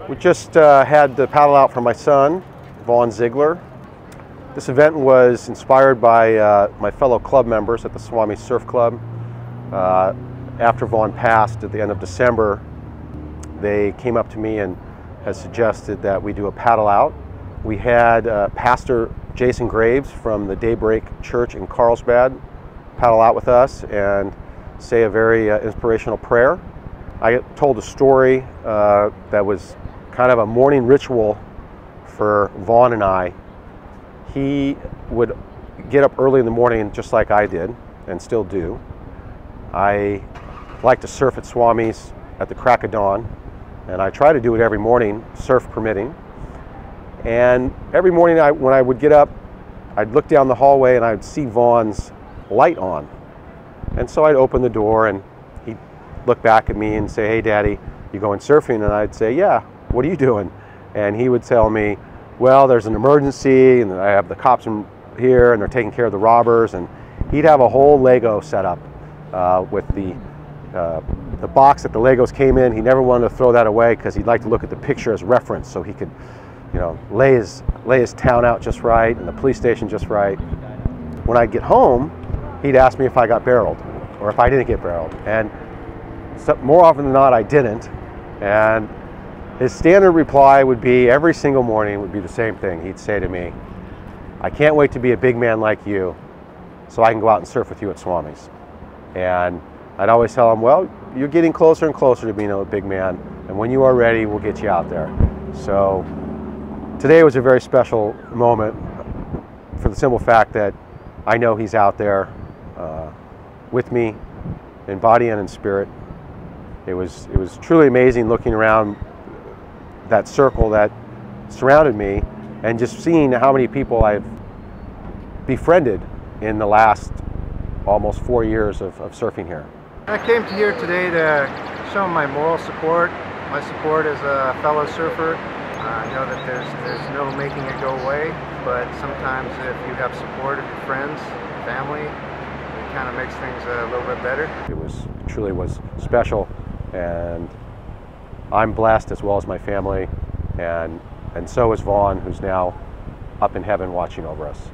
We just had the paddle out for my son, Vaughn Ziegler. This event was inspired by my fellow club members at the Swami Surf Club. After Vaughn passed at the end of December, they came up to me and has suggested that we do a paddle out. We had Pastor Jason Graves from the Daybreak Church in Carlsbad paddle out with us and say a very inspirational prayer. I told a story that was kind of a morning ritual for Vaughn and I. He would get up early in the morning just like I did and still do. I like to surf at Swami's at the crack of dawn, and I try to do it every morning, surf permitting. And every morning when I would get up, I'd look down the hallway and I'd see Vaughn's light on. And so I'd open the door and he'd look back at me and say, "Hey Daddy, you going surfing?" And I'd say, "Yeah, what are you doing?" And he would tell me, "Well, there's an emergency and I have the cops here and they're taking care of the robbers." And he'd have a whole Lego set up with the box that the Legos came in. He never wanted to throw that away because he'd like to look at the picture as reference so he could, lay his town out just right and the police station just right. When I'd get home, he'd ask me if I got barreled or if I didn't get barreled. And more often than not, I didn't. And his standard reply would be, every single morning would be the same thing. He'd say to me, "I can't wait to be a big man like you so I can go out and surf with you at Swami's." And I'd always tell him, "Well, you're getting closer and closer to being a big man, and when you are ready, we'll get you out there." So today was a very special moment for the simple fact that I know he's out there with me in body and in spirit. It was truly amazing looking around that circle that surrounded me and just seeing how many people I've befriended in the last almost 4 years of surfing here. I came to here today to show my moral support, my support as a fellow surfer. I know that there's no making it go away, but sometimes if you have support of your friends, family, it kind of makes things a little bit better. It truly was special, and I'm blessed as well as my family, and so is Vaughn, who's now up in heaven watching over us.